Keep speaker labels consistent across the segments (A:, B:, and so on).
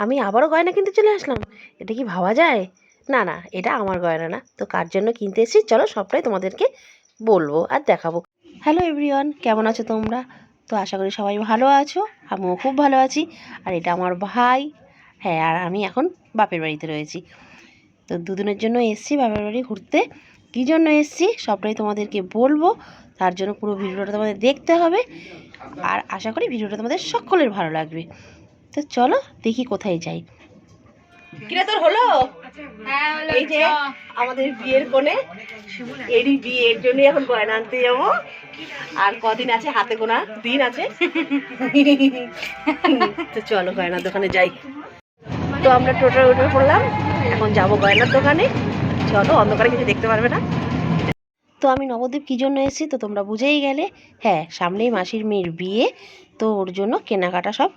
A: আমি আবারও গয়না কিনতে চলে আসলাম। এটা কি ভাবা যায়? না না, এটা আমার গয়না না। তো কার জন্য কিনতে এসেছি চলো সবটাই তোমাদেরকে বলবো আর দেখাবো। হ্যালো এভরিওয়ান, কেমন আছো তোমরা? তো আশা করি সবাই ভালো আছো, আমিও খুব ভালো আছি। আর এটা আমার ভাই। হ্যাঁ, আর আমি এখন বাপের বাড়িতে রয়েছি। তো দুদিনের জন্য এসেছি বাপের বাড়ি ঘুরতে। কী জন্য এসেছি সবটাই তোমাদেরকে বলবো। তার জন্য পুরো ভিডিওটা তোমাদের দেখতে হবে। আর আশা করি ভিডিওটা তোমাদের সকলের ভালো লাগবে। তো চলো দেখি কোথায় যাই। কিরে তোর হলো? এই যে আমাদের বিয়ের কোণে, এরই বিয়ের জন্য এখন গয়না আনতে যাবো। আর কদিন আছে, হাতে গোনা দিন আছে। তো চলো গয়নার দোকানে যাই। তো আমরা টোটাল উঠে পড়লাম, এখন যাবো গয়নার দোকানে। চলো, অন্ধকারে কিছু দেখতে পারবে না। তো আমি নবদ্বীপ কী জন্য এসেছি তো তোমরা বুঝেই গেলে। হ্যাঁ, সামনেই মাসির মেয়ের বিয়ে, তো ওর জন্য কেনাকাটা সব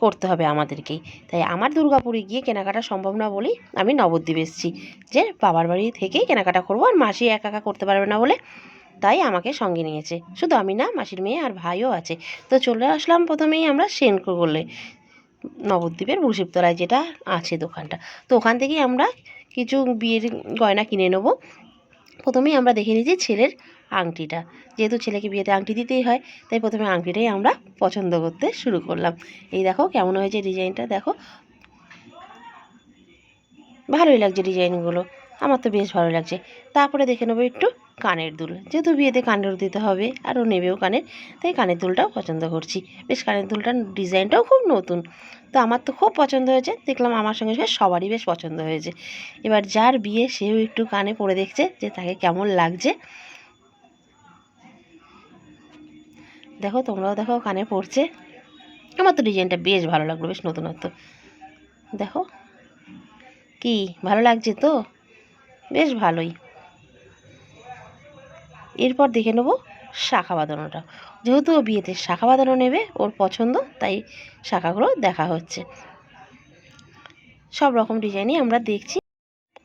A: করতে হবে আমাদেরকেই। তাই আমার দুর্গাপুরে গিয়ে কেনাকাটা সম্ভব না বলেই আমি নবদ্বীপ এসেছি, যে বাবার বাড়ি থেকেই কেনাকাটা করবো। আর মাসি একা একা করতে পারবে না বলে তাই আমাকে সঙ্গে নিয়েছে। শুধু আমি না, মাসির মেয়ে আর ভাইও আছে। তো চলে আসলাম প্রথমেই আমরা সেনকো বলে, নবদ্বীপের বুশিবতলায় যেটা আছে দোকানটা। তো ওখান থেকেই আমরা কিছু বিয়ের গয়না কিনে নেবো। প্রথমেই আমরা দেখে নিয়েছি ছেলের আংটিটা, যেহেতু ছেলেকে বিয়েতে আংটি দিতেই হয়, তাই প্রথমে আংটিটাই আমরা পছন্দ করতে শুরু করলাম। এই দেখো কেমন হয়েছে ডিজাইনটা, দেখো ভালোই লাগছে ডিজাইনগুলো, আমার তো বেশ ভালো লাগছে। তারপরে দেখে নেবো একটু কানের দুল, যেহেতু বিয়েতে কানের দুল দিতে হবে আর ও নেবেও কানের, তাই কানের দুলটাও পছন্দ করছি। বেশ কানের দুলটার ডিজাইনটাও খুব নতুন, তো আমার তো খুব পছন্দ হয়েছে। দেখলাম আমার সঙ্গে সঙ্গে সবারই বেশ পছন্দ হয়েছে। এবার যার বিয়ে সেও একটু কানে পরে দেখছে যে তাকে কেমন লাগছে। দেখো তোমরাও দেখো কানে পড়ছে। আমার তো ডিজাইনটা বেশ ভালো লাগলো, বেশ নতুনত্ব। দেখো কি ভালো লাগছে তো, বেশ ভালোই। এরপর দেখে নেবো শাঁখা বাঁধানোটা, যেহেতু ও বিয়েতে শাঁখা বাঁধানো নেবে, ওর পছন্দ, তাই শাঁখাগুলো দেখা হচ্ছে। সব রকম ডিজাইনই আমরা দেখছি।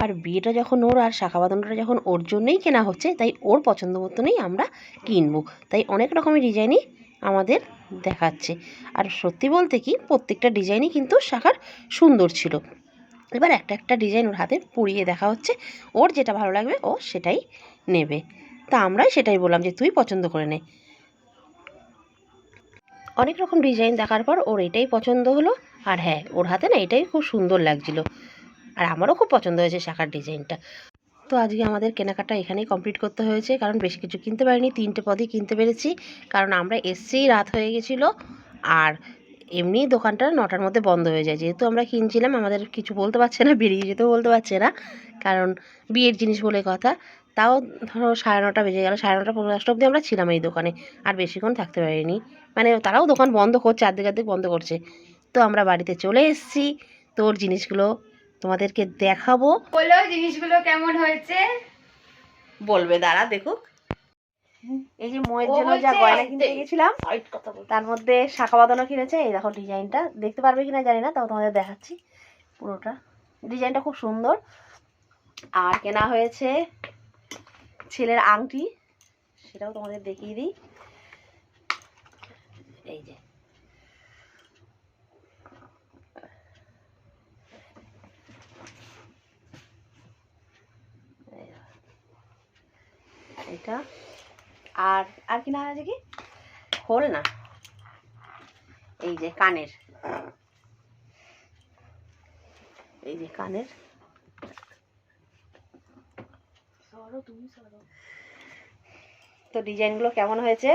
A: আর বিয়েটা যখন ওর, আর শাঁখা বাঁধানোটা যখন ওর জন্যই কেনা হচ্ছে, তাই ওর পছন্দ মতনই আমরা কিনবো। তাই অনেক রকমের ডিজাইনই আমাদের দেখাচ্ছে। আর সত্যি বলতে কি, প্রত্যেকটা ডিজাইনই কিন্তু শাঁখার সুন্দর ছিল। এবার একটা একটা ডিজাইন ওর হাতে পরিয়ে দেখা হচ্ছে, ওর যেটা ভালো লাগবে ও সেটাই নেবে। তা আমরাই সেটাই বললাম যে তুই পছন্দ করে নে। অনেক রকম ডিজাইন দেখার পর ওর এটাই পছন্দ হলো। আর হ্যাঁ, ওর হাতে না এটাই খুব সুন্দর লাগছিল, আর আমারও খুব পছন্দ হয়েছে শাখার ডিজাইনটা। তো আজকে আমাদের কেনাকাটা এখানেই কমপ্লিট করতে হয়েছে, কারণ বেশি কিছু কিনতে পারিনি, 3টে পদই কিনতে পেরেছি। কারণ আমরা এসেই রাত হয়ে গেছিলো, আর এমনি দোকানটা 9টার মধ্যে বন্ধ হয়ে যায়। যেহেতু আমরা কিনছিলাম, আমাদের কিছু বলতে পারছে না, বেরিয়ে যেতেও বলতে পারছে না, কারণ বিয়ের জিনিস বলে কথা। তাও ধরো 9:30 বেজে গেল, 9:30-9:45 অবধি আমরা ছিলাম এই দোকানে, আর বেশিক্ষণ থাকতে পারিনি। মানে তারাও দোকান বন্ধ করছে, অর্ধেক বন্ধ করছে। তো আমরা বাড়িতে চলে এসেছি। তোর জিনিসগুলো তোমাদেরকে দেখাবো।
B: বলো জিনিসগুলো কেমন হয়েছে,
A: বলবে, দাঁড়া দেখুক। এই যে মোয়ের জন্য যা গয়না কিনতে গেছিলাম, তার মধ্যে শাঁখা বাঁধানো কিনেছে। এই দেখো ডিজাইনটা, দেখতে পারবে কিনা জানি না, তাও তোমাদের দেখাচ্ছি। পুরোটা ডিজাইনটা খুব সুন্দর। আর কেনা হয়েছে ছেলের আংটি, সেটাও তোমাদের দেখিয়ে দিই। এই যে এটা, আর আর কিনা হয়েছে কি খোল না, এই যে কানের, এই যে কানের। তো ডিজাইনগুলো কেমন হয়েছে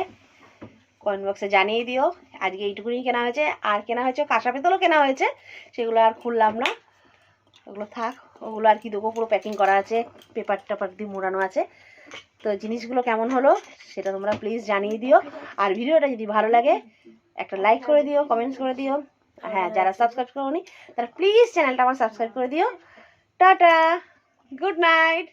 A: কমেন্ট বক্সে জানিয়ে দিও। আজকে এইটুকুনি কেনা হয়েছে। আর কেনা হয়েছে কাঁসা পিতলও কেনা হয়েছে, সেগুলো আর খুললাম না, ওগুলো থাক। ওগুলো আর কি দেবো, পুরো প্যাকিং করা আছে, পেপার টেপার দিয়ে মোড়ানো আছে। তো জিনিসগুলো কেমন হলো সেটা তোমরা প্লিজ জানিয়ে দিও। আর ভিডিওটা যদি ভালো লাগে একটা লাইক করে দিও, কমেন্টস করে দিও। হ্যাঁ, যারা সাবস্ক্রাইব করোনি তারা প্লিজ চ্যানেলটা আমার সাবস্ক্রাইব করে দিও। Tata, good night.